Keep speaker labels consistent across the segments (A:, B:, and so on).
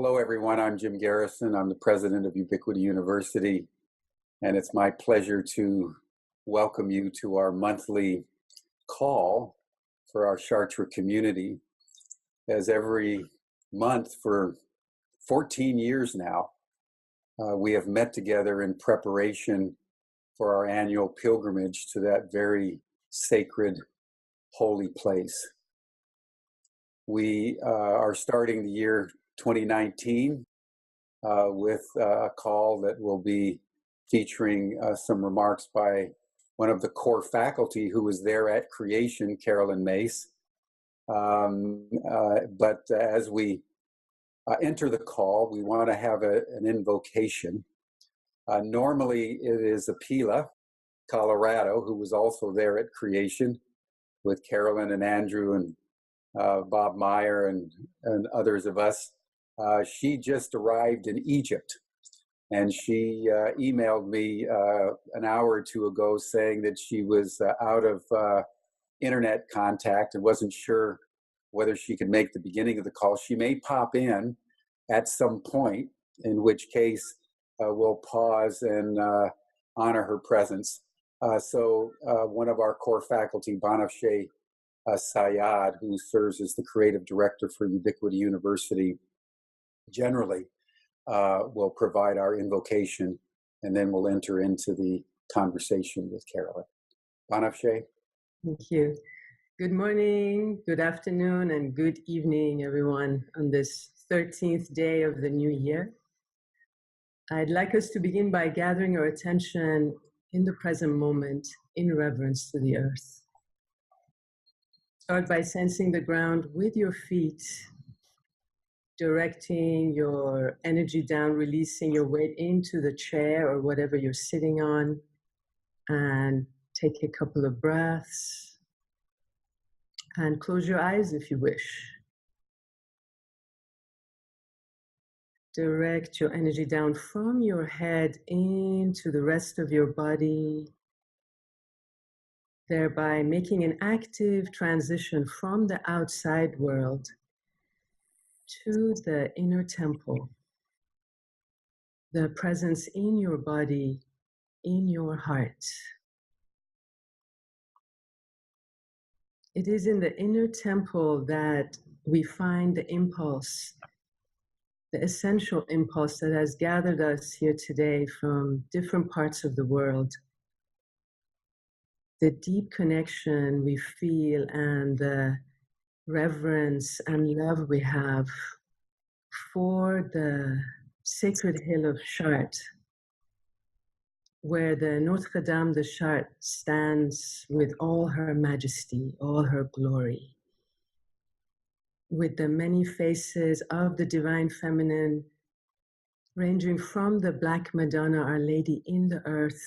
A: Hello, everyone. I'm Jim Garrison. I'm the president of Ubiquity University, and it's my pleasure to welcome you to our monthly call for our Chartres community. As every month for 14 years now, we have met together in preparation for our annual pilgrimage to that very sacred, holy place. We are starting the year 2019 with a call that will be featuring some remarks by one of the core faculty who was there at creation, Carolyn Myss. But as we enter the call, we want to have an invocation. Normally it is Apila, Colorado, who was also there at creation with Carolyn and Andrew and Bob Meyer and others of us. She just arrived in Egypt, and she emailed me an hour or two ago saying that she was out of internet contact and wasn't sure whether she could make the beginning of the call. She may pop in at some point, in which case we'll pause and honor her presence. So one of our core faculty, Banafsheh, Sayyad, who serves as the creative director for Ubiquity University generally, will provide our invocation, and then we'll enter into the conversation with Carolyn. Banafsheh.
B: Thank you. Good morning, good afternoon, and good evening, everyone, on this 13th day of the new year. I'd like us to begin by gathering our attention in the present moment in reverence to the earth. Start by sensing the ground with your feet, directing your energy down, releasing your weight into the chair or whatever you're sitting on, and take a couple of breaths and close your eyes if you wish. Direct your energy down from your head into the rest of your body, thereby making an active transition from the outside world to the inner temple, the presence in your body, in your heart. It is in the inner temple that we find the impulse, the essential impulse that has gathered us here today from different parts of the world. The deep connection we feel and the reverence and love we have for the sacred hill of Chartres, where the Notre Dame de Chartres stands with all her majesty, all her glory, with the many faces of the divine feminine, ranging from the Black Madonna, Our Lady in the earth,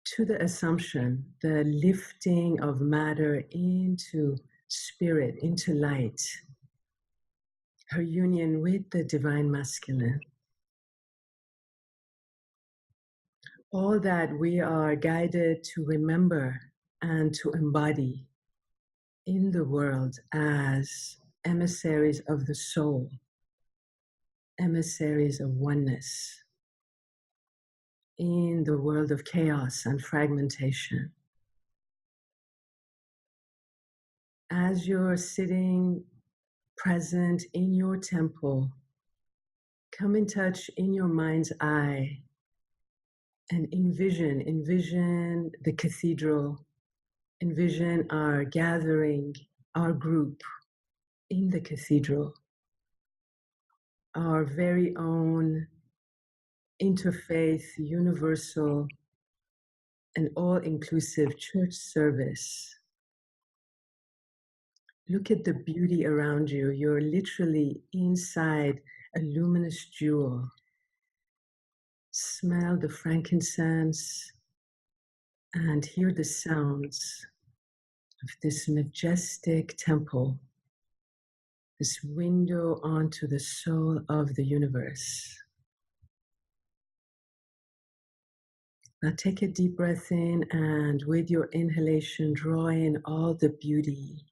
B: to the Assumption, the lifting of matter into spirit, into light, her union with the divine masculine. All that we are guided to remember and to embody in the world as emissaries of the soul, emissaries of oneness in the world of chaos and fragmentation. As you're sitting present in your temple, come in touch in your mind's eye and envision the cathedral, envision our gathering, our group in the cathedral, our very own interfaith, universal, and all-inclusive church service. Look at the beauty around you. You're literally inside a luminous jewel. Smell the frankincense and hear the sounds of this majestic temple, this window onto the soul of the universe. Now take a deep breath in, and with your inhalation, draw in all the beauty.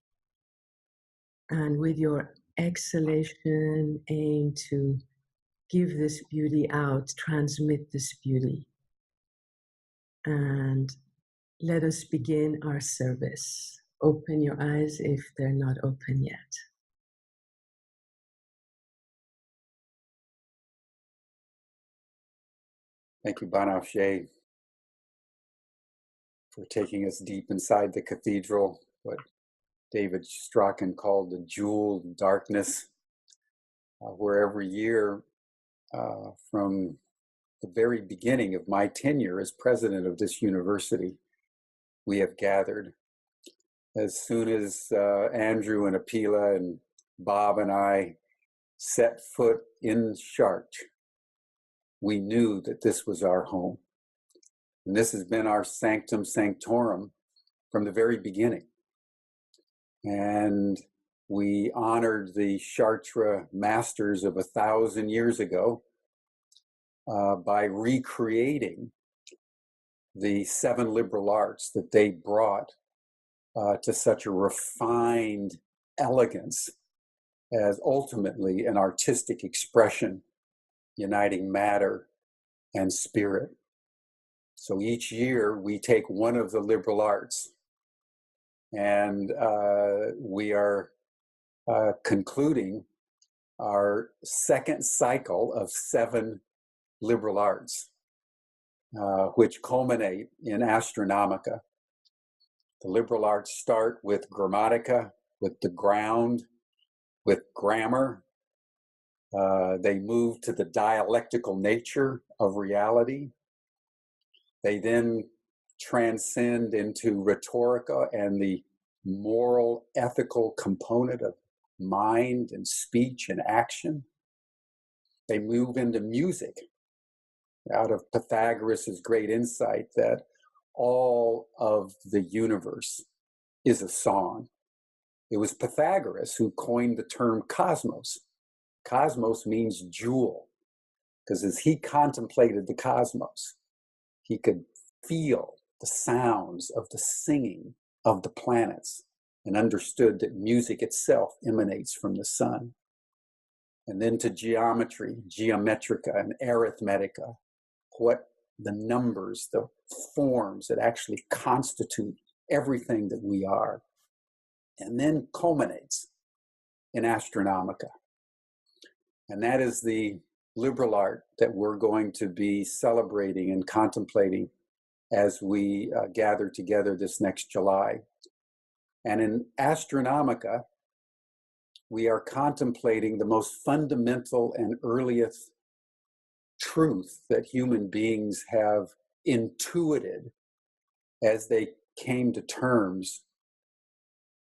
B: And with your exhalation, aim to give this beauty out, transmit this beauty. And let us begin our service. Open your eyes if they're not open yet.
A: Thank you, Banafsheh, for taking us deep inside the cathedral, what David Strachan called the jeweled darkness, where every year from the very beginning of my tenure as president of this university, we have gathered. As soon as Andrew and Apila and Bob and I set foot in Chartres, we knew that this was our home. And this has been our sanctum sanctorum from the very beginning. And we honored the Chartres masters of 1,000 years ago by recreating the 7 liberal arts that they brought to such a refined elegance as ultimately an artistic expression uniting matter and spirit. So each year we take one of the liberal arts, and we are concluding our second cycle of 7 liberal arts, which culminate in Astronomica. The liberal arts start with grammatica, with the ground, with grammar. They move to the dialectical nature of reality. They then transcend into rhetorica and the moral, ethical component of mind and speech and action. They move into music, out of Pythagoras' great insight that all of the universe is a song. It was Pythagoras who coined the term cosmos. Cosmos means jewel, because as he contemplated the cosmos, he could feel the sounds of the singing of the planets and understood that music itself emanates from the sun. And then to geometry, geometrica and arithmetica, what the numbers, the forms that actually constitute everything that we are. And then culminates in Astronomica. And that is the liberal art that we're going to be celebrating and contemplating as we gather together this next July. And in Astronomica, we are contemplating the most fundamental and earliest truth that human beings have intuited as they came to terms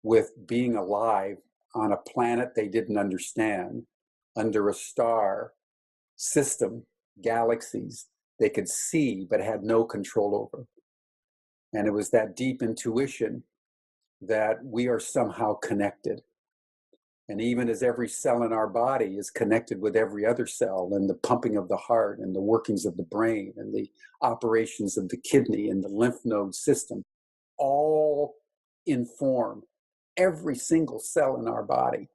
A: with being alive on a planet they didn't understand, under a star system, galaxies they could see but had no control over. And it was that deep intuition that we are somehow connected. And even as every cell in our body is connected with every other cell, and the pumping of the heart and the workings of the brain and the operations of the kidney and the lymph node system, all inform every single cell in our body.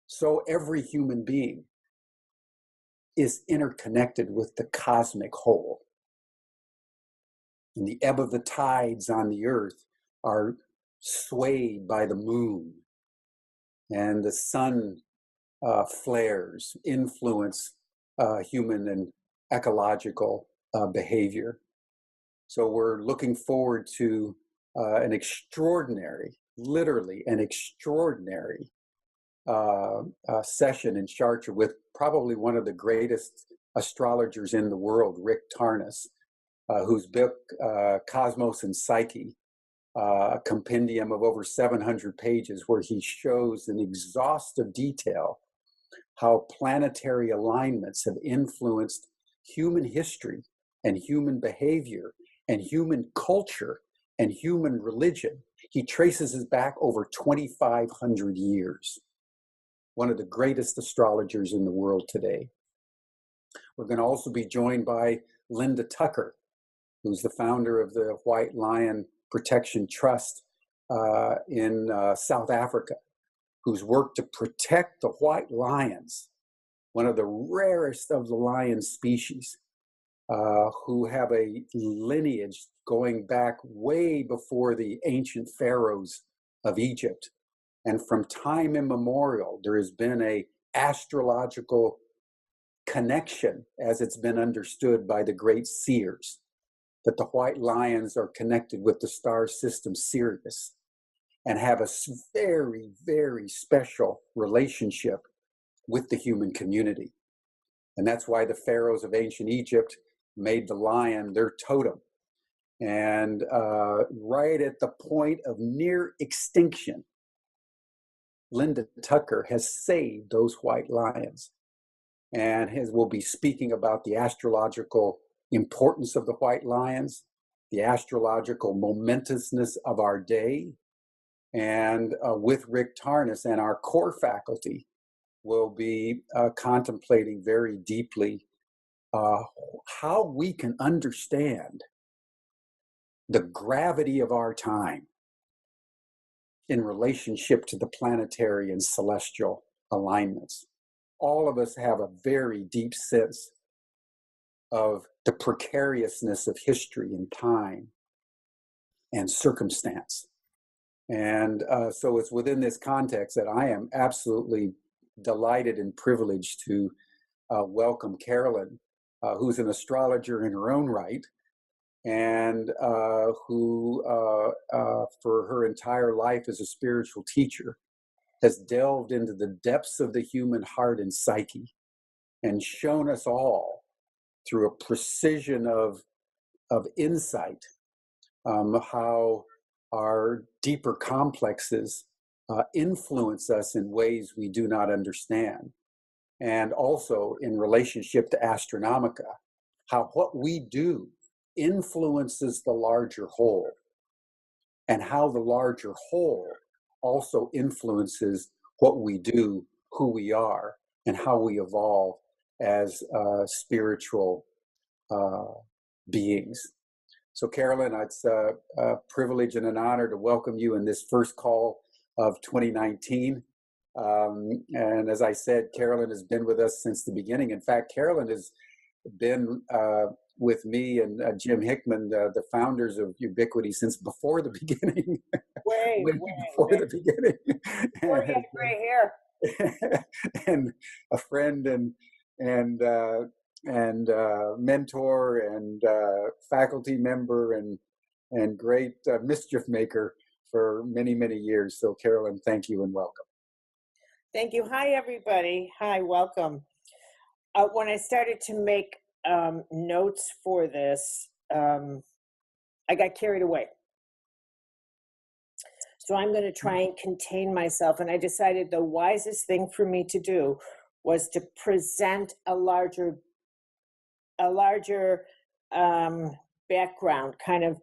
A: So every human being is interconnected with the cosmic whole. And the ebb of the tides on the earth are swayed by the moon, and the sun flares influence human and ecological behavior. So we're looking forward to an extraordinary, literally an extraordinary session in Chartres with probably one of the greatest astrologers in the world, Rick Tarnas, whose book, Cosmos and Psyche, a compendium of over 700 pages, where he shows in exhaustive detail how planetary alignments have influenced human history and human behavior and human culture and human religion. He traces it back over 2,500 years. One of the greatest astrologers in the world today. We're going to also be joined by Linda Tucker, who's the founder of the White Lion Protection Trust in South Africa, who's worked to protect the white lions, one of the rarest of the lion species, who have a lineage going back way before the ancient pharaohs of Egypt. And from time immemorial, there has been a astrological connection, as it's been understood by the great seers, that the white lions are connected with the star system Sirius and have a very, very special relationship with the human community. And that's why the pharaohs of ancient Egypt made the lion their totem. And right at the point of near extinction, Linda Tucker has saved those white lions, and we'll be speaking about the astrological importance of the white lions, the astrological momentousness of our day, and with Rick Chartres and our core faculty, we'll be contemplating very deeply how we can understand the gravity of our time in relationship to the planetary and celestial alignments. All of us have a very deep sense of the precariousness of history and time and circumstance. And so it's within this context that I am absolutely delighted and privileged to welcome Carolyn, who's an astrologer in her own right, and who, for her entire life as a spiritual teacher, has delved into the depths of the human heart and psyche and shown us all through a precision of insight how our deeper complexes influence us in ways we do not understand. And also in relationship to Astronomica, how what we do influences the larger whole, and how the larger whole also influences what we do, who we are, and how we evolve as spiritual beings. So Carolyn, it's a privilege and an honor to welcome you in this first call of 2019. And as I said, Carolyn has been with us since the beginning. In fact, Carolyn has been with me and Jim Hickman, the founders of Ubiquity, since before the beginning.
C: Way
A: before the beginning.
C: Before you had gray hair.
A: And a friend and mentor and faculty member and great mischief maker for many, many years. So Carolyn, thank you and welcome.
C: Thank you. Hi, everybody. Hi, welcome. When I started to make notes for this, I got carried away. So I'm going to try and contain myself. And I decided the wisest thing for me to do was to present a larger background, kind of,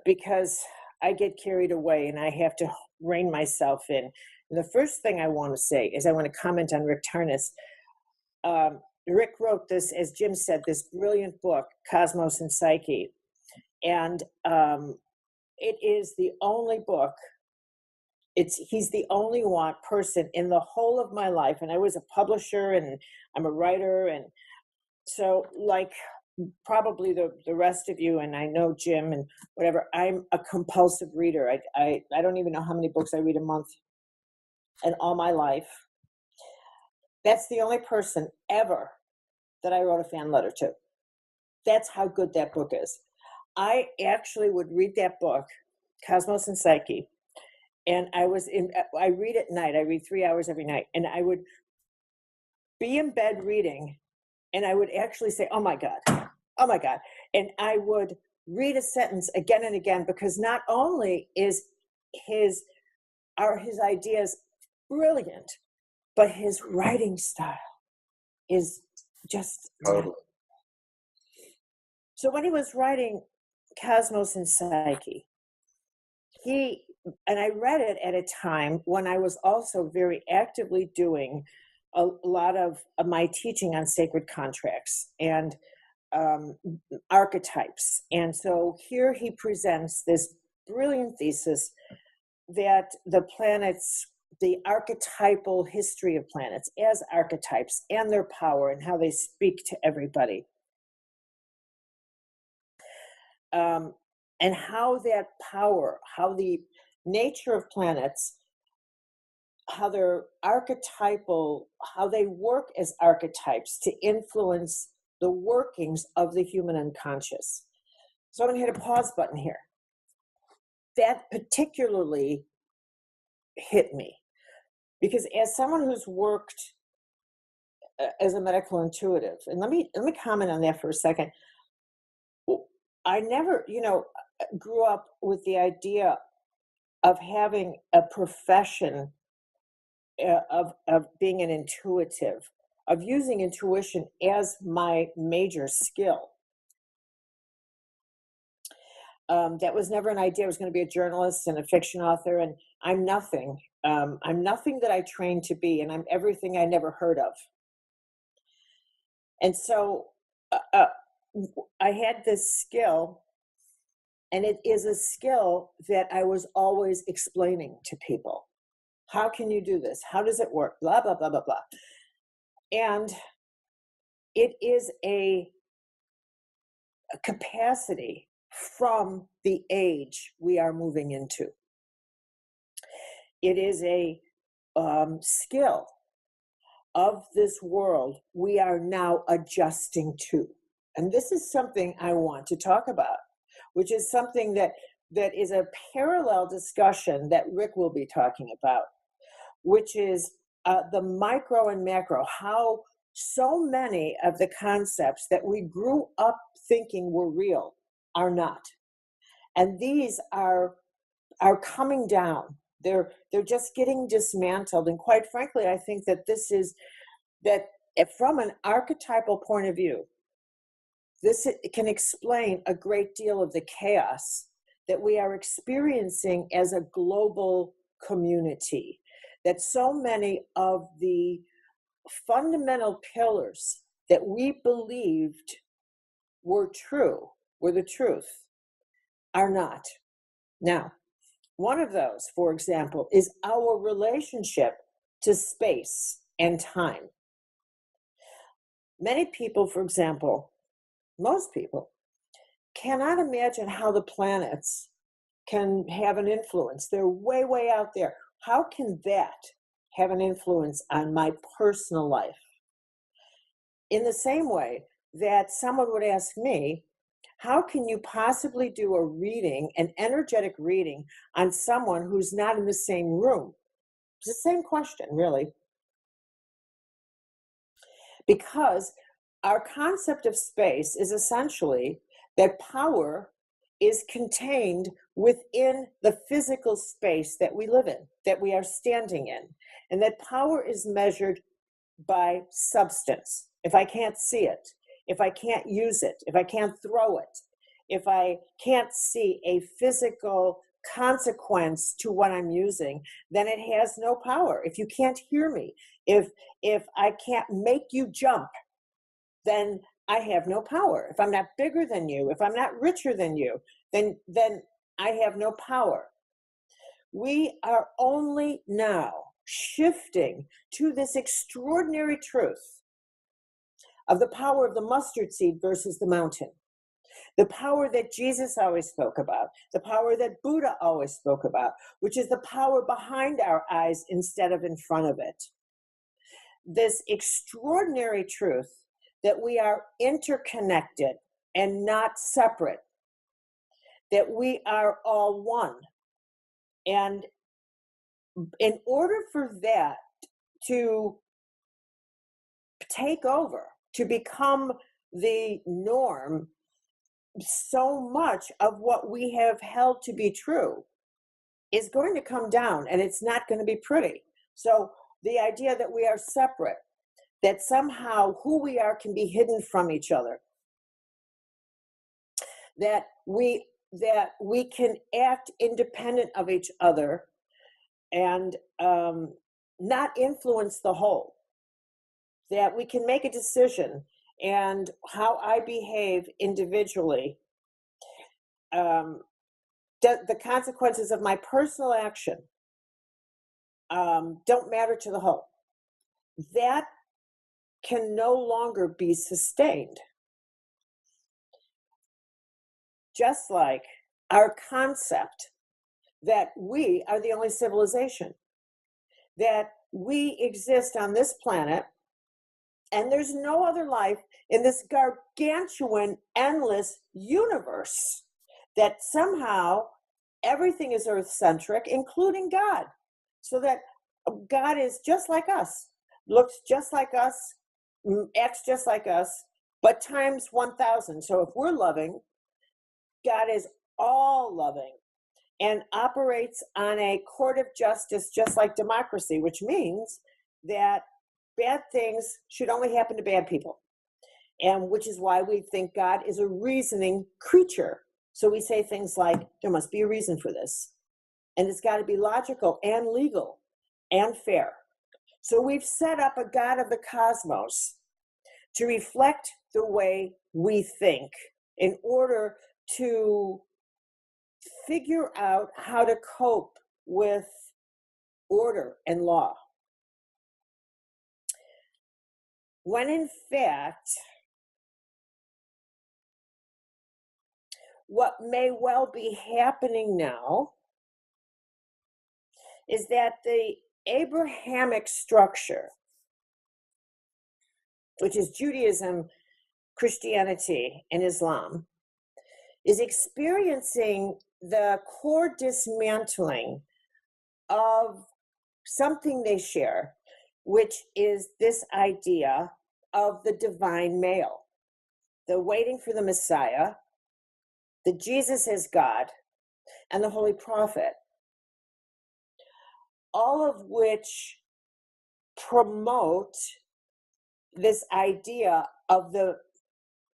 C: because I get carried away and I have to rein myself in. And the first thing I want to say is I want to comment on Rick Chartres. Rick wrote this, as Jim said, this brilliant book, Cosmos and Psyche. And it is the only book, he's the only one person in the whole of my life. And I was a publisher and I'm a writer. And so like probably the rest of you, and I know Jim and whatever, I'm a compulsive reader. I don't even know how many books I read a month in all my life. That's the only person ever that I wrote a fan letter to. That's how good that book is. I actually would read that book, Cosmos and Psyche, and I read at night. I read 3 hours every night, and I would be in bed reading, and I would actually say, oh my God. And I would read a sentence again and again, because not only are his ideas brilliant, but his writing style is just
A: totally.
C: So when he was writing Cosmos and Psyche, and I read it at a time when I was also very actively doing a lot of my teaching on sacred contracts and archetypes. And so here he presents this brilliant thesis that the planets the archetypal history of planets as archetypes and their power and how they speak to everybody. And how that power, how the nature of planets, how they're archetypal, how they work as archetypes to influence the workings of the human unconscious. So I'm going to hit a pause button here. That particularly hit me because as someone who's worked as a medical intuitive, and let me comment on that for a second. I never, grew up with the idea of having a profession of being an intuitive, of using intuition as my major skill. That was never an idea. I was going to be a journalist and a fiction author, and I'm nothing. I'm nothing that I trained to be, and I'm everything I never heard of. And so I had this skill, and it is a skill that I was always explaining to people. How can you do this? How does it work? Blah, blah, blah, blah, blah. And it is a capacity from the age we are moving into. It is a skill of this world we are now adjusting to. And this is something I want to talk about, which is something that is a parallel discussion that Rick will be talking about, which is the micro and macro, how so many of the concepts that we grew up thinking were real are not. And these are coming down. They're just getting dismantled. And quite frankly, I think that this is, that from an archetypal point of view, this can explain a great deal of the chaos that we are experiencing as a global community. That so many of the fundamental pillars that we believed were true, were the truth, are not. Now, one of those, for example, is our relationship to space and time. Many people, for example, most people, cannot imagine how the planets can have an influence. They're way, way out there. How can that have an influence on my personal life? In the same way that someone would ask me, how can you possibly do a reading, an energetic reading, on someone who's not in the same room? It's the same question, really. Because our concept of space is essentially that power is contained within the physical space that we live in, that we are standing in, and that power is measured by substance. If I can't see it, if I can't use it, if I can't throw it, if I can't see a physical consequence to what I'm using, then it has no power. If you can't hear me, if I can't make you jump, then I have no power. If I'm not bigger than you, if I'm not richer than you, then I have no power. We are only now shifting to this extraordinary truth of the power of the mustard seed versus the mountain. The power that Jesus always spoke about, the power that Buddha always spoke about, which is the power behind our eyes instead of in front of it. This extraordinary truth that we are interconnected and not separate, that we are all one. And in order for that to take over, to become the norm, so much of what we have held to be true is going to come down, and it's not going to be pretty. So the idea that we are separate, that somehow who we are can be hidden from each other, that we can act independent of each other and not influence the whole, that we can make a decision, and how I behave individually, the consequences of my personal action don't matter to the whole. That can no longer be sustained. Just like our concept that we are the only civilization, that we exist on this planet, and there's no other life in this gargantuan, endless universe, that somehow everything is earth-centric, including God, so that God is just like us, looks just like us, acts just like us, but times 1,000. So if we're loving, God is all loving and operates on a court of justice just like democracy, which means that bad things should only happen to bad people. And which is why we think God is a reasoning creature. So we say things like, there must be a reason for this. And it's got to be logical and legal and fair. So we've set up a God of the cosmos to reflect the way we think in order to figure out how to cope with order and law. When in fact, what may well be happening now is that the Abrahamic structure, which is Judaism, Christianity, and Islam, is experiencing the core dismantling of something they share, which is this idea of the divine male, the waiting for the Messiah, the Jesus as God, and the Holy Prophet, all of which promote this idea of the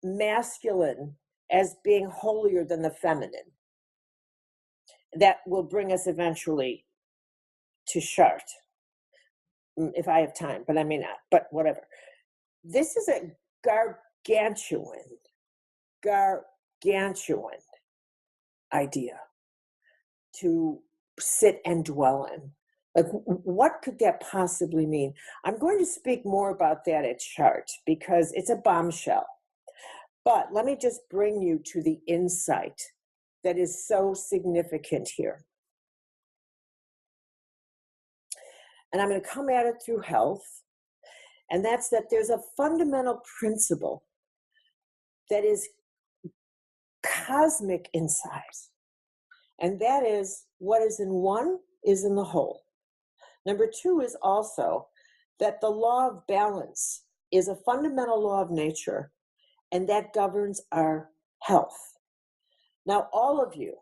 C: masculine as being holier than the feminine. That will bring us eventually to Chartres, if I have time, but I may not, but whatever. This is a gargantuan idea to sit and dwell in. Like, what could that possibly mean? I'm going to speak more about that at Chartres because it's a bombshell. But let me just bring you to the insight that is so significant here. And I'm going to come at it through health. And that's that there's a fundamental principle that is cosmic in size. And that is what is in one is in the whole. Number two is also that the law of balance is a fundamental law of nature, and that governs our health. Now, all of you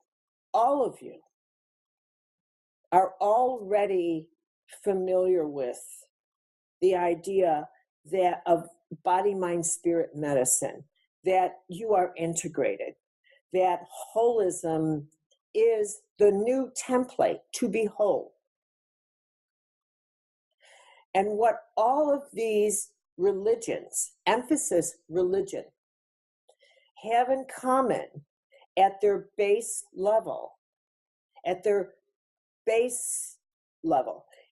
C: are already familiar with the idea that of body, mind, spirit medicine, that you are integrated, that holism is the new template to be whole. And what all of these religions, emphasis religion, have in common at their base level,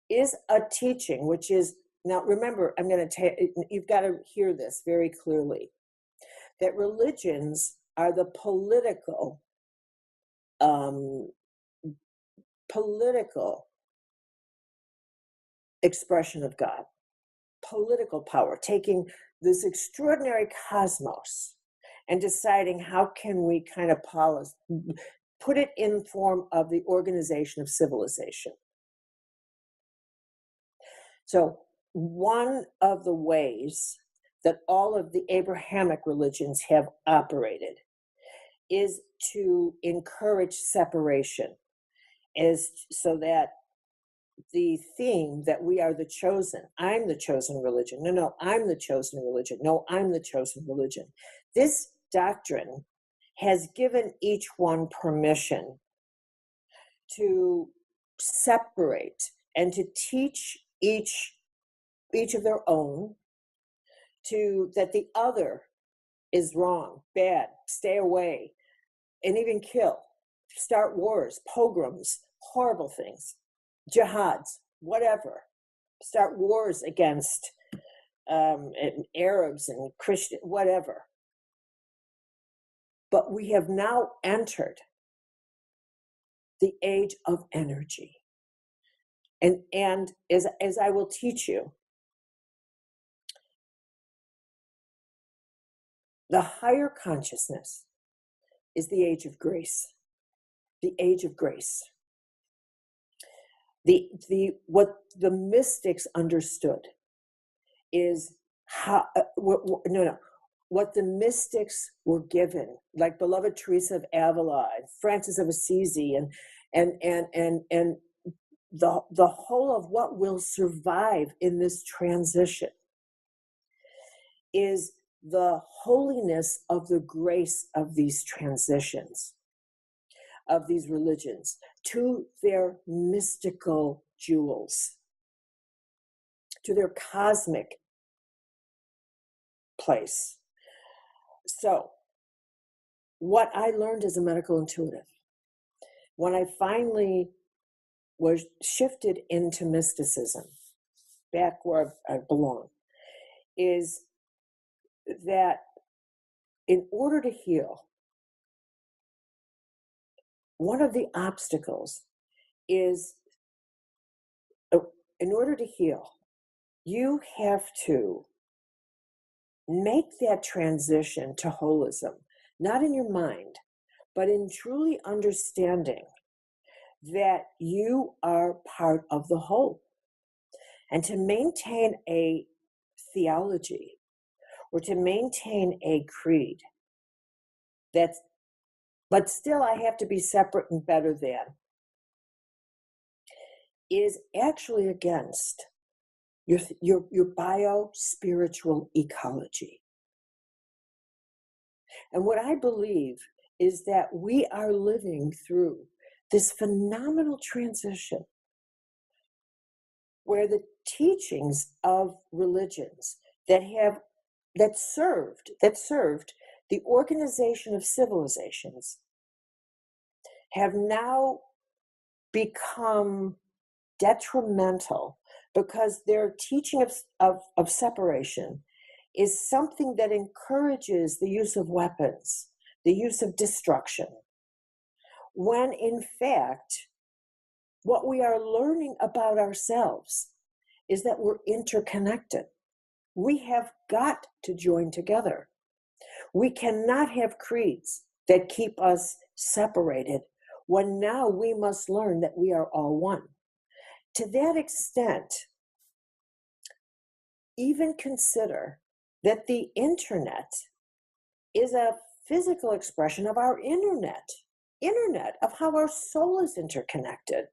C: is a teaching, which is, now remember, you've got to hear this very clearly, that religions are the political expression of God, political power, taking this extraordinary cosmos and deciding how can we kind of put it in form of the organization of civilization. So one of the ways that all of the Abrahamic religions have operated is to encourage separation, is so that the theme that we are the chosen, I'm the chosen religion. No, I'm the chosen religion. No, I'm the chosen religion. This doctrine has given each one permission to separate and to teach each of their own, to that the other is wrong, bad, stay away, and even kill, start wars, pogroms, horrible things, jihads, whatever, start wars against Arabs and Christian, whatever. But we have now entered the age of energy. And as I will teach you, the higher consciousness is the age of grace. The age of grace. What the mystics understood is what the mystics were given, like beloved Teresa of Avila, Francis of Assisi, and the whole of what will survive in this transition is the holiness of the grace of these transitions, of these religions, to their mystical jewels, to their cosmic place. So, what I learned as a medical intuitive, when I finally was shifted into mysticism, back where I belong, is that in order to heal, one of the obstacles is, in order to heal, you have to make that transition to holism, not in your mind, but in truly understanding that you are part of the whole. And to maintain a theology or to maintain a creed but still I have to be separate and better than, is actually against your bio-spiritual ecology. And what I believe is that we are living through this phenomenal transition where the teachings of religions that served the organization of civilizations have now become detrimental, because their teaching of separation is something that encourages the use of weapons, the use of destruction, when in fact, what we are learning about ourselves is that we're interconnected. We have got to join together. We cannot have creeds that keep us separated, when now we must learn that we are all one. To that extent, even consider that the internet is a physical expression of our internet, of how our soul is interconnected,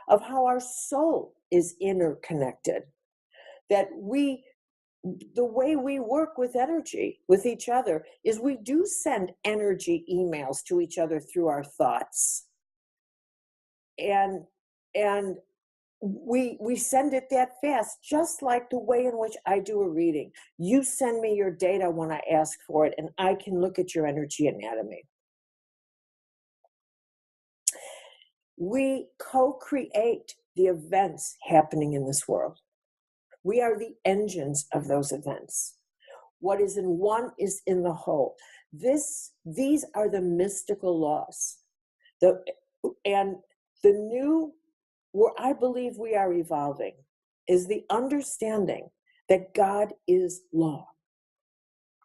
C: of how our soul is interconnected, that the way we work with energy, with each other, is we do send energy emails to each other through our thoughts. And we send it that fast, just like the way in which I do a reading. You send me your data when I ask for it, and I can look at your energy anatomy. We co-create the events happening in this world. We are the engines of those events. What is in one is in the whole. These are the mystical laws. And the new, where I believe we are evolving, is the understanding that God is law.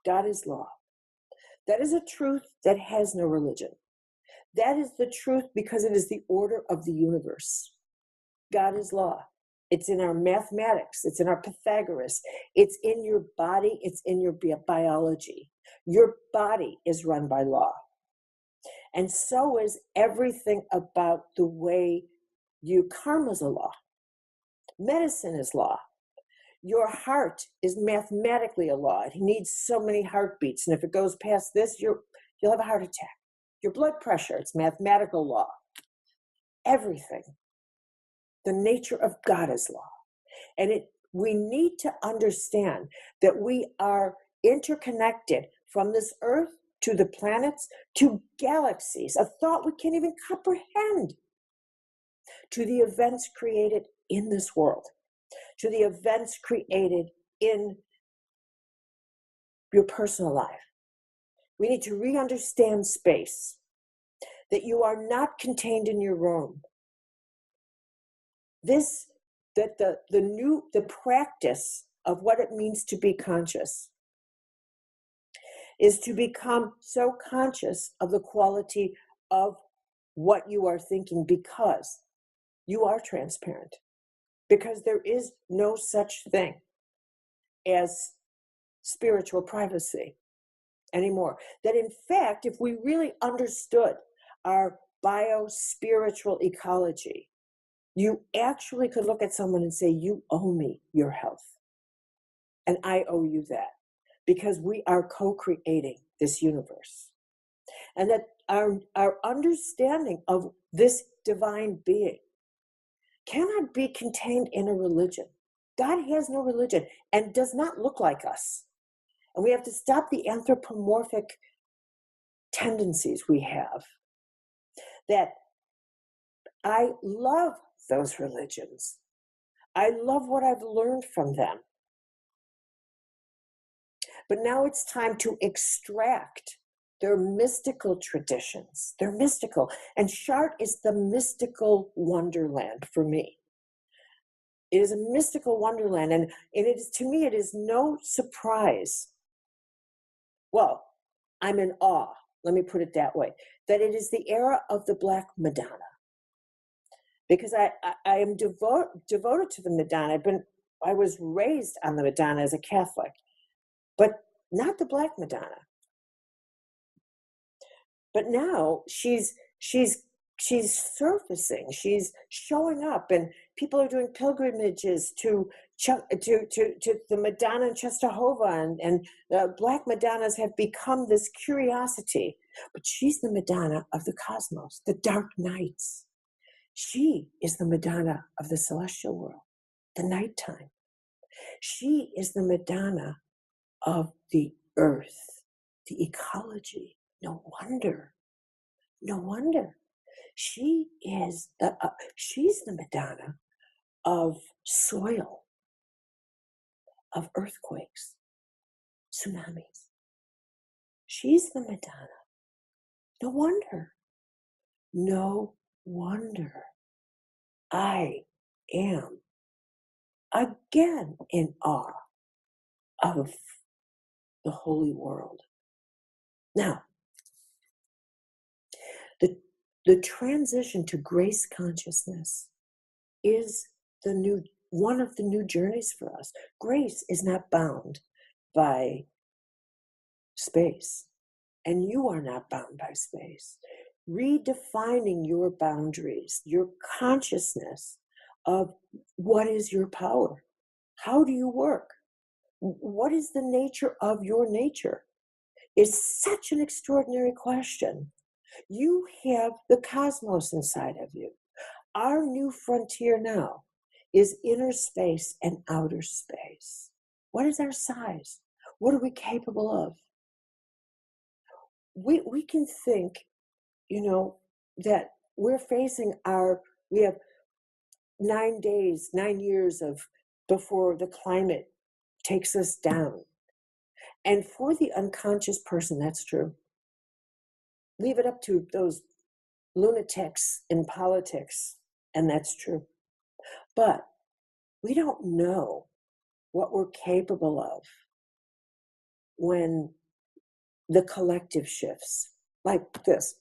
C: God is law. That is a truth that has no religion. That is the truth because it is the order of the universe. God is law. It's in our mathematics. It's in our Pythagoras. It's in your body. It's in your biology. Your body is run by law. And so is everything about the way karma's a law. Medicine is law. Your heart is mathematically a law. It needs so many heartbeats. And if it goes past this, you'll have a heart attack. Your blood pressure, it's mathematical law. Everything. The nature of God is law. And we need to understand that we are interconnected from this earth to the planets, to galaxies, a thought we can't even comprehend, to the events created in this world, to the events created in your personal life. We need to re-understand space, that you are not contained in your room. The practice of what it means to be conscious is to become so conscious of the quality of what you are thinking, because you are transparent, because there is no such thing as spiritual privacy anymore. That in fact, if we really understood our bio-spiritual ecology, you actually could look at someone and say, you owe me your health. And I owe you that, because we are co-creating this universe. And that our understanding of this divine being cannot be contained in a religion. God has no religion and does not look like us. And we have to stop the anthropomorphic tendencies we have. That I love those religions. I love what I've learned from them. But now it's time to extract their mystical traditions. They're mystical. And Chartres is the mystical wonderland for me. It is a mystical wonderland. And it is, to me, it is no surprise. Well, I'm in awe, let me put it that way, that it is the era of the Black Madonna. Because I am devoted to the Madonna. I was raised on the Madonna as a Catholic, but not the Black Madonna. But now she's surfacing, she's showing up, and people are doing pilgrimages to the Madonna in Czestochowa, and the Black Madonnas have become this curiosity. But she's the Madonna of the cosmos, the dark nights. She is the Madonna of the celestial world, the nighttime. She is the Madonna of the earth, the ecology. No wonder. She is she's the Madonna of soil, of earthquakes, tsunamis. She's the Madonna. No wonder. I am again in awe of the holy world. Now, the transition to grace consciousness is one of the new journeys for us. Grace is not bound by space, and you are not bound by space. Redefining your boundaries, your consciousness of what is your power. How do you work? What is the nature of your nature? It's such an extraordinary question. You have the cosmos inside of you. Our new frontier now is inner space and outer space. What is our size? What are we capable of? We can think, that we're facing we have 9 days, 9 years before the climate takes us down. And for the unconscious person, that's true. Leave it up to those lunatics in politics, and that's true. But we don't know what we're capable of when the collective shifts like this.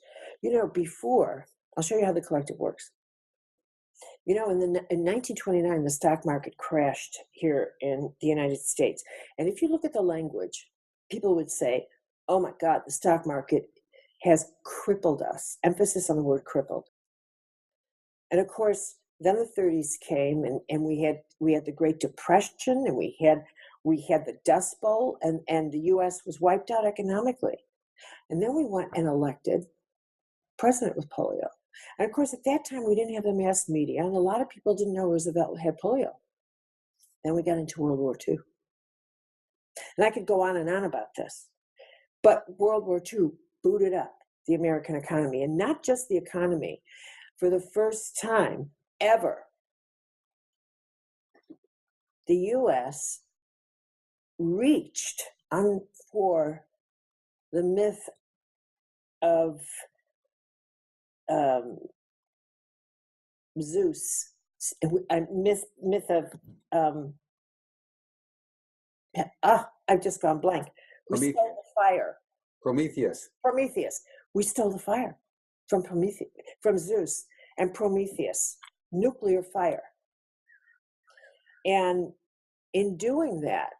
C: Before, I'll show you how the collective works. In 1929, the stock market crashed here in the United States. And if you look at the language, people would say, oh my God, the stock market has crippled us. Emphasis on the word crippled. And of course, then the 30s came, and we had the Great Depression, and we had the Dust Bowl, and the U.S. was wiped out economically. And then we went and elected president with polio. And of course, at that time, we didn't have the mass media, and a lot of people didn't know Roosevelt had polio. Then we got into World War II. And I could go on and on about this. But World War II booted up the American economy, and not just the economy. For the first time ever, the U.S. reached for the myth of Zeus, myth of I've just gone blank. We stole the fire.
A: Prometheus.
C: We stole the fire from Zeus and Prometheus, nuclear fire. And in doing that,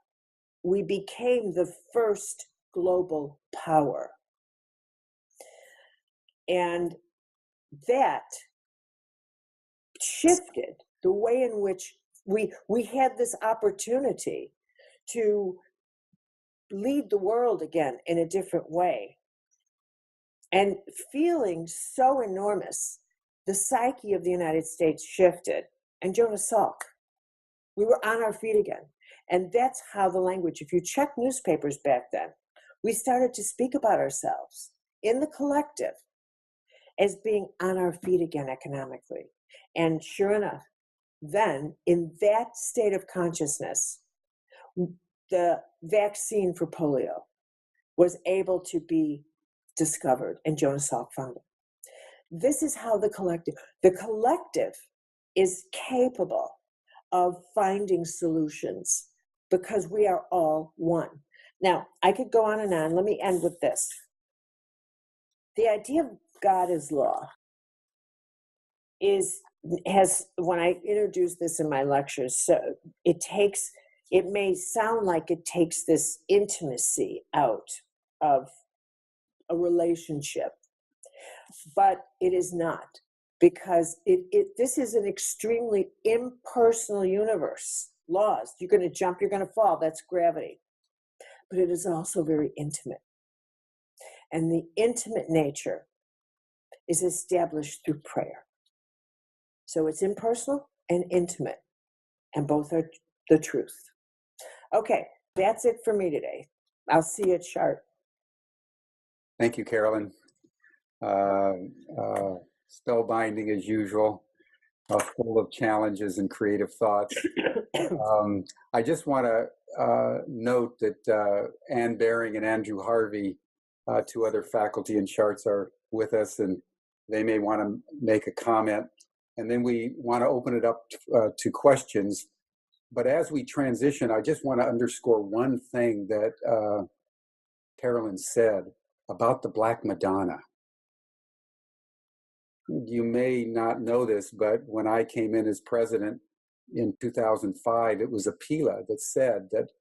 C: we became the first global power. And that shifted the way in which we had this opportunity to lead the world again in a different way. And feeling so enormous, the psyche of the United States shifted. And Jonas Salk, we were on our feet again. And that's how the language, if you check newspapers back then, we started to speak about ourselves in the collective as being on our feet again economically. And sure enough, then in that state of consciousness, the vaccine for polio was able to be discovered, and Jonas Salk found it. This is how the collective is capable of finding solutions because we are all one. Now, I could go on and on. Let me end with this. The idea of God as law has, when I introduce this in my lectures, so it may sound like it takes this intimacy out of a relationship, but it is not, because this is an extremely impersonal universe. Laws, you're going to jump, you're going to fall, that's gravity. But it is also very intimate. And the intimate nature is established through prayer. So it's impersonal and intimate, and both are the truth. Okay, that's it for me today. I'll see you at Chart.
A: Thank you, Carolyn. Spellbinding as usual, full of challenges and creative thoughts. I just want to note that Ann Baring and Andrew Harvey, two other faculty in Charts, are with us, and they may want to make a comment. And then we want to open it up to questions. But as we transition, I just want to underscore one thing that Carolyn said about the Black Madonna. You may not know this, but when I came in as president in 2005, it was a Pila that said that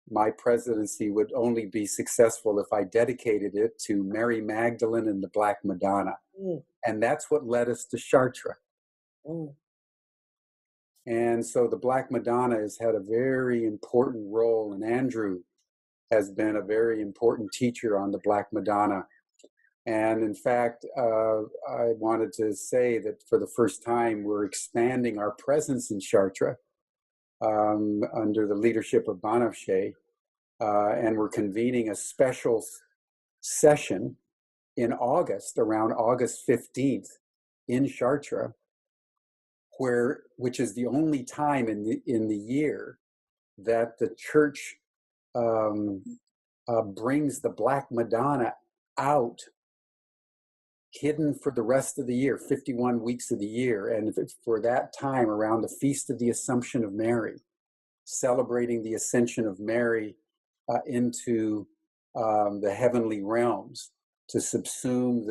A: my presidency would only be successful if I dedicated it to Mary Magdalene and the Black Madonna. And that's what led us to Chartres. And so the Black Madonna has had a very important role, and Andrew has been a very important teacher on the Black Madonna. And in fact, I wanted to say that for the first time, we're expanding our presence in Chartres under the leadership of Banafsheh, and we're convening a special session in August, around August 15th in Chartres, which is the only time in the year that the church brings the Black Madonna out, hidden for the rest of the year, 51 weeks of the year. And for that time, around the Feast of the Assumption of Mary, celebrating the ascension of Mary into the heavenly realms to subsume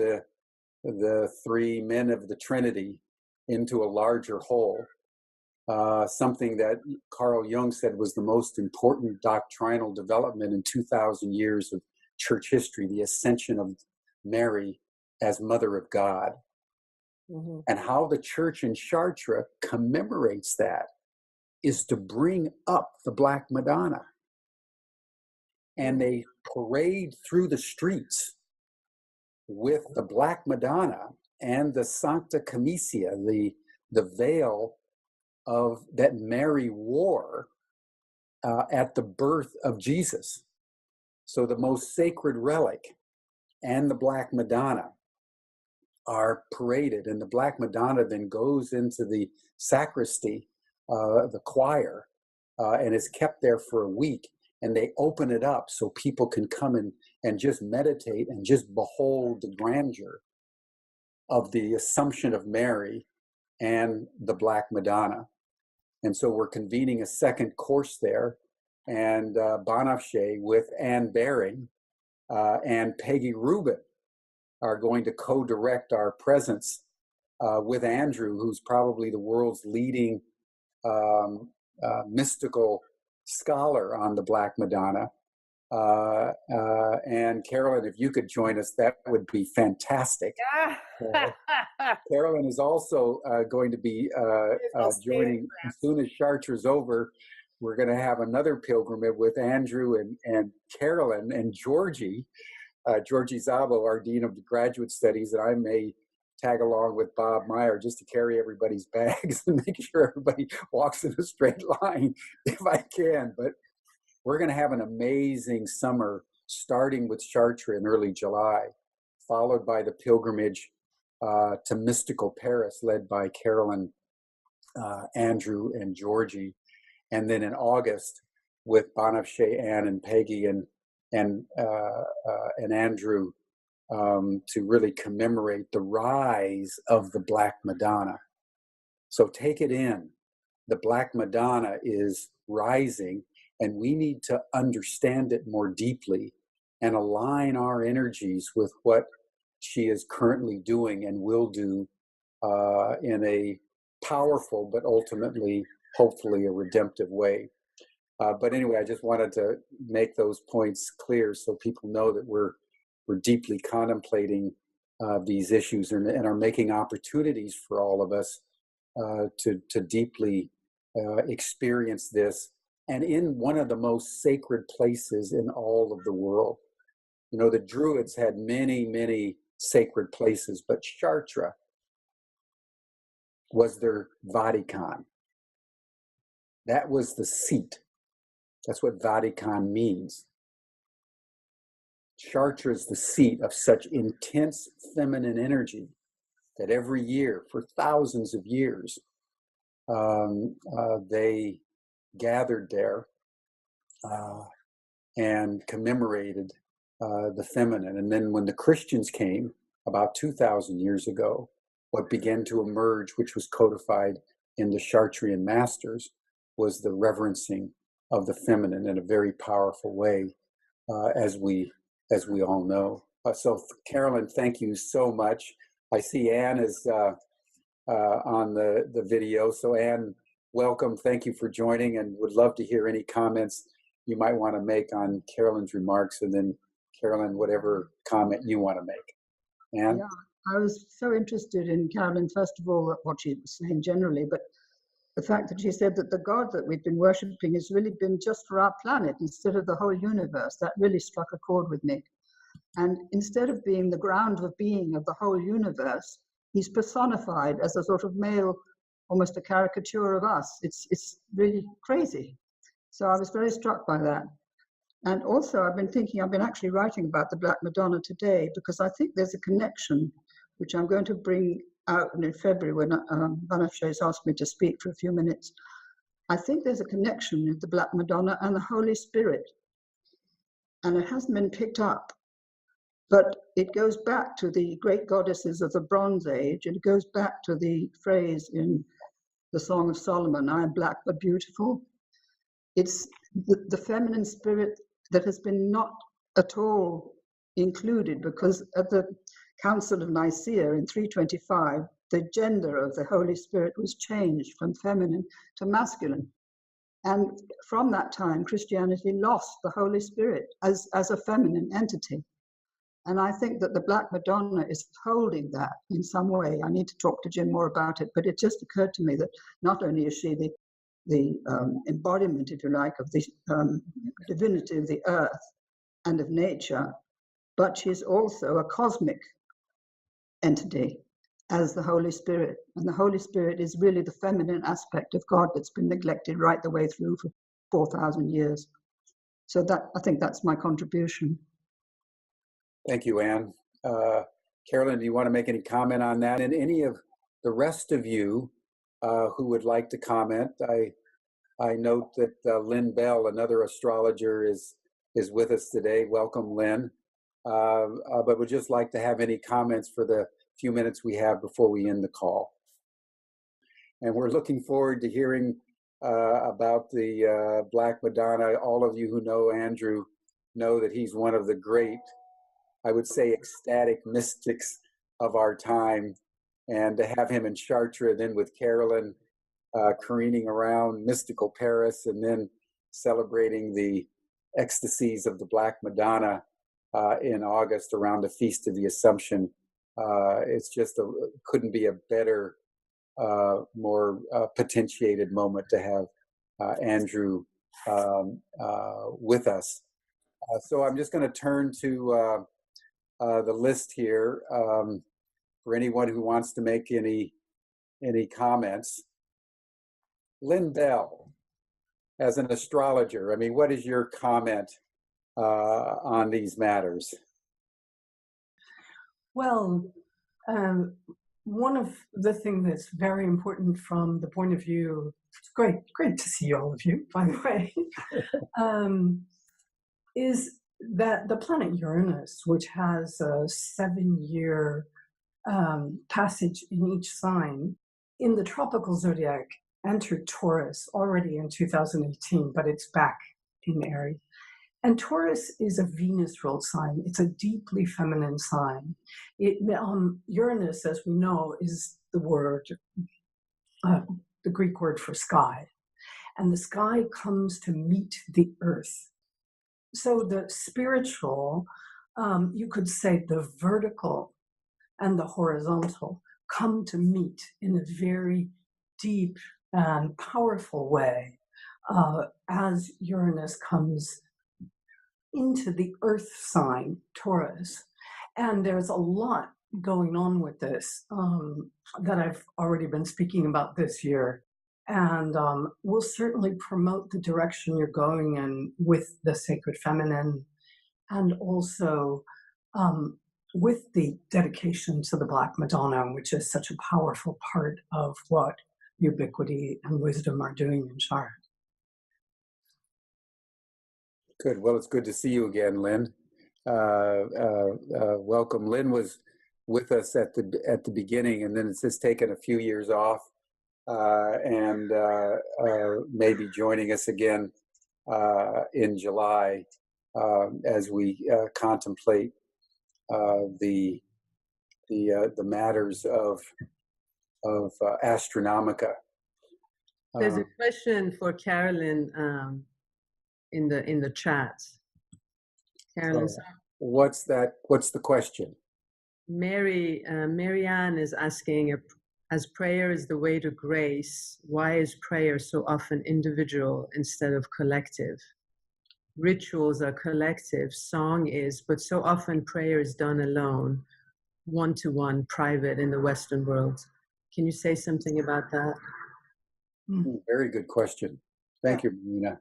A: the three men of the Trinity into a larger whole. Something that Carl Jung said was the most important doctrinal development in 2,000 years of church history, the ascension of Mary as Mother of God. And how the church in Chartres commemorates that is to bring up the Black Madonna. And they parade through the streets with the Black Madonna and the Sancta Camicia, the veil that Mary wore at the birth of Jesus. So the most sacred relic and the Black Madonna are paraded, and the Black Madonna then goes into the sacristy, the choir, and it's kept there for a week. And they open it up so people can come in and just meditate and just behold the grandeur of the Assumption of Mary and the Black Madonna. And so we're convening a second course there. And Banafsheh with Ann Baring and Peggy Rubin are going to co-direct our presence with Andrew, who's probably the world's leading mystical scholar on the Black Madonna. And Carolyn, if you could join us, that would be fantastic. Carolyn is also going to be joining as soon as Chartres is over. We're going to have another pilgrimage with Andrew and Carolyn and Georgie Zabo, our Dean of the Graduate Studies, and I may tag along with Bob Meyer just to carry everybody's bags and make sure everybody walks in a straight line if I can. But we're going to have an amazing summer, starting with Chartres in early July, followed by the pilgrimage to mystical Paris, led by Carolyn, Andrew, and Georgie. And then in August, with Banafsheh, Ann, and Peggy, and Andrew, to really commemorate the rise of the Black Madonna. So take it in. The Black Madonna is rising, and we need to understand it more deeply and align our energies with what she is currently doing and will do in a powerful, but ultimately, hopefully, a redemptive way. But anyway, I just wanted to make those points clear so people know that we're deeply contemplating these issues and are making opportunities for all of us to deeply experience this, and in one of the most sacred places in all of the world. You know, the Druids had many, many sacred places, but Chartres was their Vatican. That was the seat. That's what Vatican means. Chartres is the seat of such intense feminine energy that every year, for thousands of years, they gathered there and commemorated the feminine. And then when the Christians came about 2,000 years ago, what began to emerge, which was codified in the Chartrean masters, was the reverencing of the feminine in a very powerful way, as we all know. So Carolyn, thank you so much. I see Ann is on the video. So Ann, welcome. Thank you for joining, and would love to hear any comments you might want to make on Carolyn's remarks, and then Carolyn, whatever comment you want to make. Ann?
D: Yeah, I was so interested in Carolyn, first of all, what she was saying generally, but the fact that she said that the God that we've been worshipping has really been just for our planet instead of the whole universe. That really struck a chord with me. And instead of being the ground of being of the whole universe, he's personified as a sort of male, almost a caricature of us. It's really crazy. So I was very struck by that. And also I've been actually writing about the Black Madonna today, because I think there's a connection, which I'm going to bring out in February when Banafsheh has asked me to speak for a few minutes. I think there's a connection with the Black Madonna and the Holy Spirit. And it hasn't been picked up. But it goes back to the great goddesses of the Bronze Age. It goes back to the phrase in the Song of Solomon, I am black but beautiful. It's the feminine spirit that has been not at all included, because at the Council of Nicaea in 325, the gender of the Holy Spirit was changed from feminine to masculine. And from that time, Christianity lost the Holy Spirit as a feminine entity. And I think that the Black Madonna is holding that in some way. I need to talk to Jim more about it, but it just occurred to me that not only is she the embodiment, if you like, of the divinity of the earth and of nature, but she's also a cosmic entity as the Holy Spirit. And the Holy Spirit is really the feminine aspect of God that's been neglected right the way through for 4,000 years. So that, I think that's my contribution.
A: Thank you, Ann. Carolyn, do you want to make any comment on that? And any of the rest of you who would like to comment, I note that Lynn Bell, another astrologer, is with us today. Welcome, Lynn. But would just like to have any comments for the few minutes we have before we end the call. And we're looking forward to hearing about the Black Madonna. All of you who know Andrew know that he's one of the great, I would say, ecstatic mystics of our time. And to have him in Chartres, then with Carolyn careening around mystical Paris, and then celebrating the ecstasies of the Black Madonna in August around the Feast of the Assumption. It's just couldn't be a better, more potentiated moment to have Andrew with us. So I'm just going to turn to the list here for anyone who wants to make any comments. Lynn Bell, as an astrologer, I mean, what is your comment on these matters?
E: Well, one of the things that's very important from the point of view, it's great to see all of you, by the way, is that the planet Uranus, which has a 7-year passage in each sign, in the tropical zodiac, entered Taurus already in 2018, but it's back in Aries. And Taurus is a Venus-ruled sign. It's a deeply feminine sign. Uranus, as we know, is the word, the Greek word for sky. And the sky comes to meet the earth. So the spiritual, you could say the vertical and the horizontal come to meet in a very deep and powerful way as Uranus comes into the earth sign, Taurus. And there's a lot going on with this that I've already been speaking about this year. And we'll certainly promote the direction you're going in with the sacred feminine, and also with the dedication to the Black Madonna, which is such a powerful part of what Ubiquity and Wisdom are doing in Chartres.
A: Good. Well, it's good to see you again, Lynn. Welcome. Lynn was with us at the beginning, and then it's just taken a few years off, and maybe joining us again in July as we contemplate the matters of Astronomica.
B: There's a question for Carolyn in the chat. Carolyn,
A: what's the question?
B: Marianne is asking, as prayer is the way to grace, why is prayer so often individual instead of collective? Rituals are collective, song is, but so often prayer is done alone, one-to-one, private in the Western world. Can you say something about that?
A: Very good question. Thank you, Marina.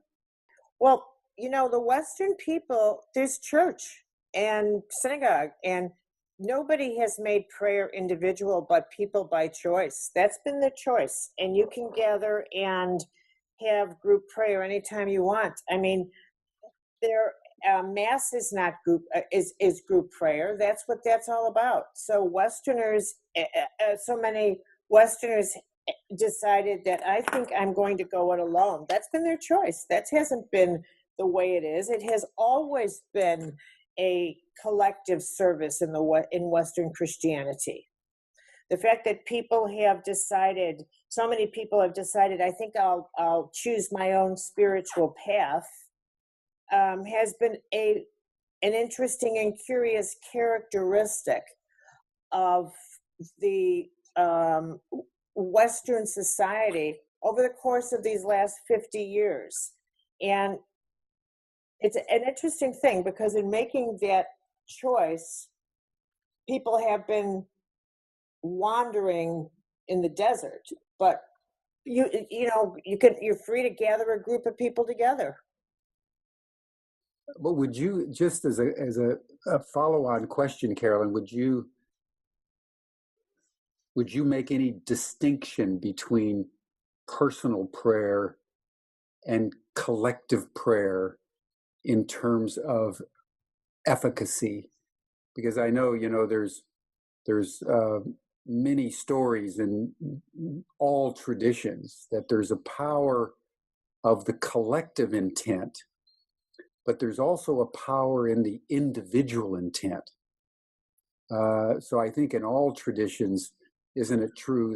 C: Well, you know, the Western people, there's church and synagogue, and nobody has made prayer individual but people by choice. That's been the choice. And you can gather and have group prayer anytime you want. I mean, Mass is not group, is group prayer. That's what that's all about. So Westerners, so many Westerners decided that I think I'm going to go it alone. That's been their choice. That hasn't been the way it is. It has always been a collective service in Western Christianity. The fact that people have decided, so many people have decided, I think I'll choose my own spiritual path, has been an interesting and curious characteristic of the Western society over the course of these last 50 years. And it's an interesting thing because in making that choice, people have been wandering in the desert, but you're free to gather a group of people together.
A: But would you, just as a follow-on question, Carolyn, would you make any distinction between personal prayer and collective prayer in terms of efficacy, because I know, there's many stories in all traditions that there's a power of the collective intent, but there's also a power in the individual intent. So I think in all traditions, isn't it true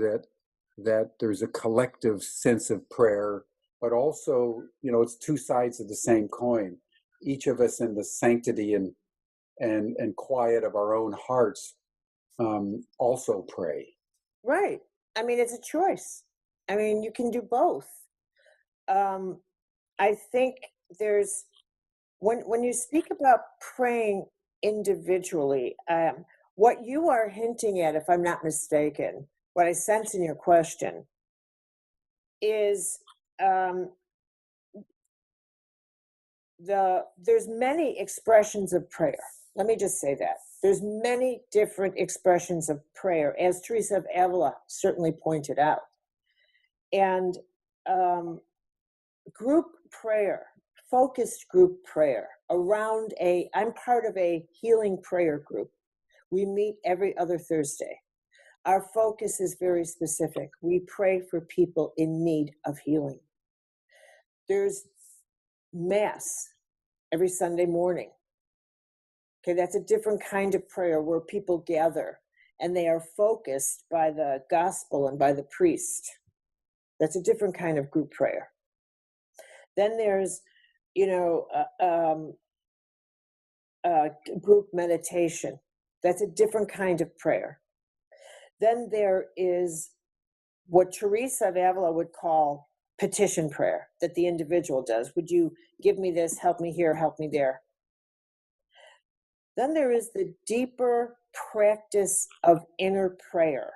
A: that there's a collective sense of prayer, but also, it's two sides of the same coin. Each of us in the sanctity and quiet of our own hearts also pray.
C: Right. I mean, it's a choice. I mean, you can do both. I think there's, when you speak about praying individually, what you are hinting at, if I'm not mistaken, what I sense in your question is there's many expressions of prayer. Let me just say that. There's many different expressions of prayer, as Teresa of Avila certainly pointed out. And group prayer, focused group prayer around I'm part of a healing prayer group. We meet every other Thursday. Our focus is very specific. We pray for people in need of healing. There's Mass every Sunday morning. Okay, that's a different kind of prayer where people gather and they are focused by the gospel and by the priest. That's a different kind of group prayer. Then there's, group meditation. That's a different kind of prayer. Then there is what Teresa of Avila would call petition prayer, that the individual does. Would you give me this, help me here, help me there? Then there is the deeper practice of inner prayer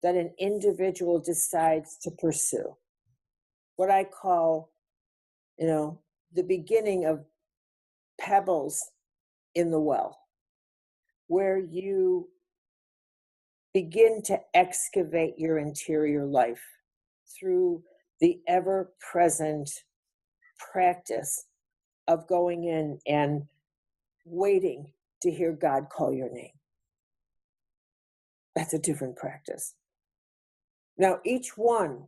C: that an individual decides to pursue. What I call, the beginning of pebbles in the well, where you begin to excavate your interior life through the ever-present practice of going in and waiting to hear God call your name. That's a different practice. Now, each one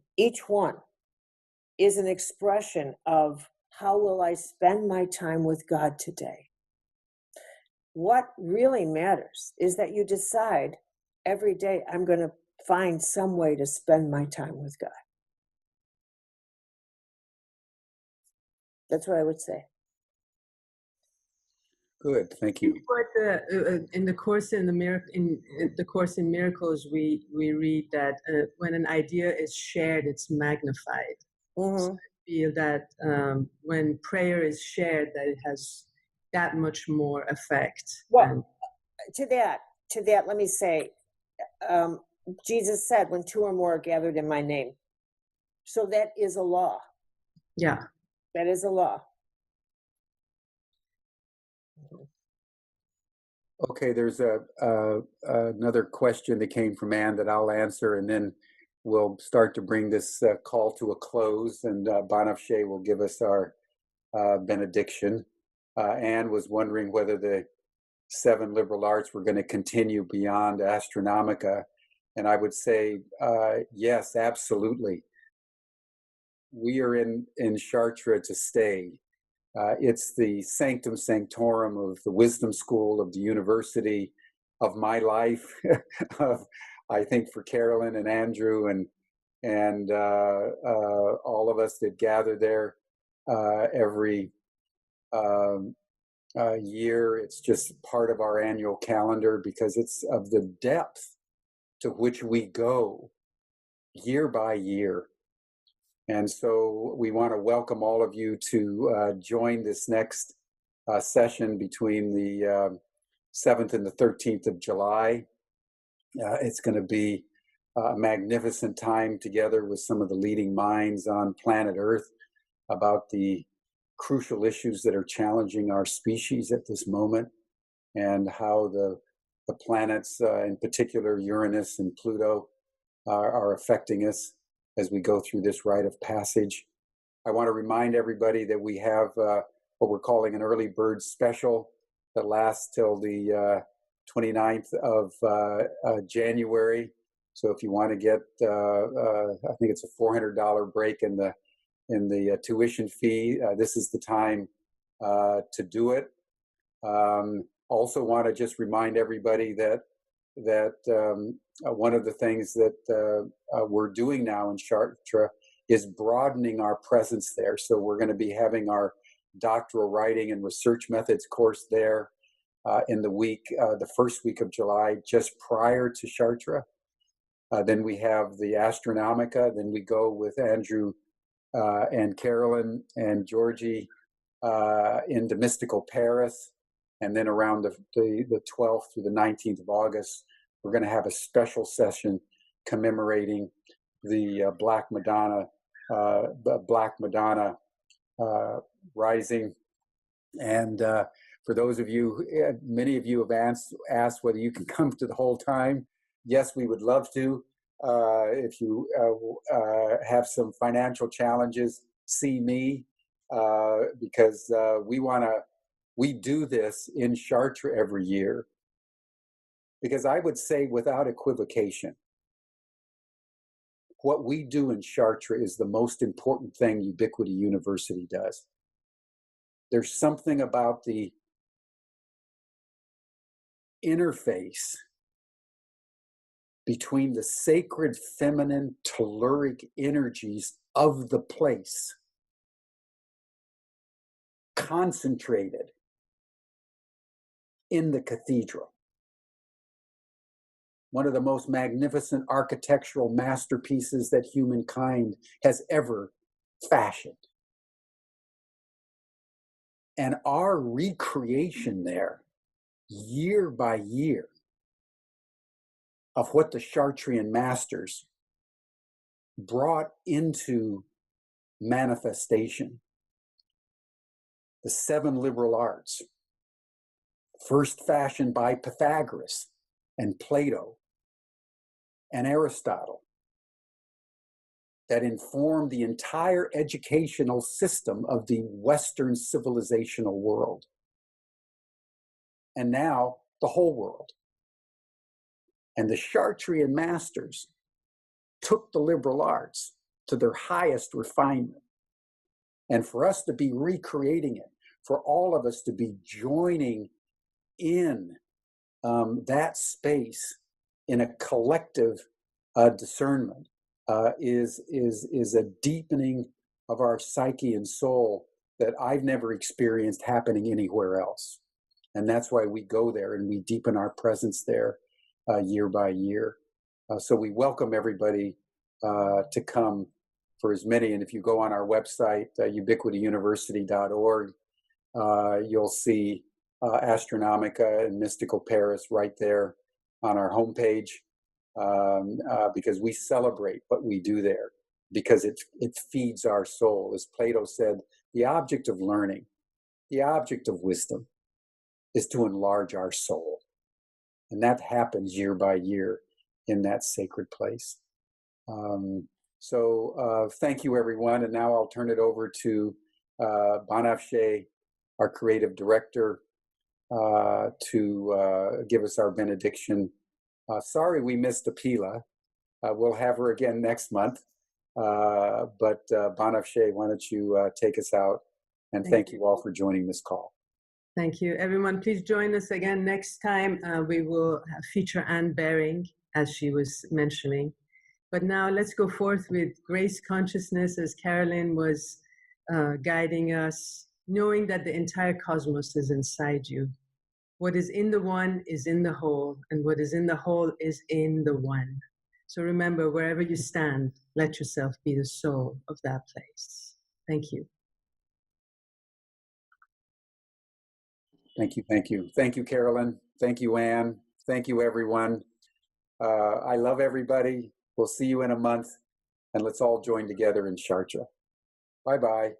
C: is an expression of how will I spend my time with God today. What really matters is that you decide every day, I'm going to find some way to spend my time with God. That's what I would say.
A: Good, thank you.
B: In the Course in the Course in Miracles, we read that when an idea is shared, it's magnified.
C: Mm-hmm.
B: So I feel that when prayer is shared, that it has that much more effect.
C: Well, to that, let me say, Jesus said, when two or more are gathered in my name. So that is a law.
B: Yeah.
C: That is a law.
A: Okay, there's another question that came from Anne that I'll answer, and then we'll start to bring this call to a close, and Banafsheh will give us our benediction. Anne was wondering whether the 7 liberal arts were going to continue beyond Astronomica, and I would say yes, absolutely. We are in Chartres to stay. It's the sanctum sanctorum of the wisdom school, of the university, of my life, of, I think, for Carolyn and Andrew and all of us that gather there every year. It's just part of our annual calendar because it's of the depth to which we go year by year. And so we want to welcome all of you to join this next session between the 7th and the 13th of July. It's going to be a magnificent time together with some of the leading minds on planet Earth about the crucial issues that are challenging our species at this moment, and how the planets, in particular Uranus and Pluto, are affecting us as we go through this rite of passage. I want to remind everybody that we have what we're calling an early bird special that lasts till the 29th of January. So if you want to get, I think it's a $400 break in the tuition fee, this is the time to do it. Also want to just remind everybody that one of the things that we're doing now in Chartres is broadening our presence there. So we're going to be having our doctoral writing and research methods course there in the first week of July, just prior to Chartres. Then we have the Astronomica. Then we go with Andrew and Carolyn and Georgie into mystical Paris. And then around the 12th through the 19th of August, we're going to have a special session commemorating the Black Madonna rising. And for those of you, many of you have asked whether you can come to the whole time. Yes, we would love to. If you have some financial challenges, see me, because we do this in Chartres every year. Because I would say without equivocation, what we do in Chartres is the most important thing Ubiquity University does. There's something about the interface between the sacred feminine telluric energies of the place, concentrated in the cathedral. One of the most magnificent architectural masterpieces that humankind has ever fashioned. And our recreation there, year by year, of what the Chartrean masters brought into manifestation. The 7 liberal arts, first fashioned by Pythagoras and Plato and Aristotle, that informed the entire educational system of the Western civilizational world. And now the whole world. And the Chartrean masters took the liberal arts to their highest refinement. And for us to be recreating it, for all of us to be joining in that space in a collective discernment is a deepening of our psyche and soul that I've never experienced happening anywhere else. And that's why we go there and we deepen our presence there year by year. So we welcome everybody to come for as many. And if you go on our website, ubiquityuniversity.org, you'll see Astronomica and Mystical Paris right there on our homepage, because we celebrate what we do there, because it feeds our soul. As Plato said, the object of learning, the object of wisdom is to enlarge our soul. And that happens year by year in that sacred place. So thank you, everyone. And now I'll turn it over to Banafsheh, our creative director, to give us our benediction. Sorry we missed Apila. We'll have her again next month. But Banafsheh, why don't you take us out? And thank you all for joining this call.
B: Thank you. Everyone, please join us again next time. We will feature Anne Baring, as she was mentioning. But now let's go forth with grace consciousness, as Carolyn was guiding us, knowing that the entire cosmos is inside you. What is in the one is in the whole, and what is in the whole is in the one. So remember, wherever you stand, let yourself be the soul of that place. Thank you.
A: Thank you, thank you. Thank you, Carolyn. Thank you, Anne. Thank you, everyone. I love everybody. We'll see you in a month, and let's all join together in Chartres. Bye-bye.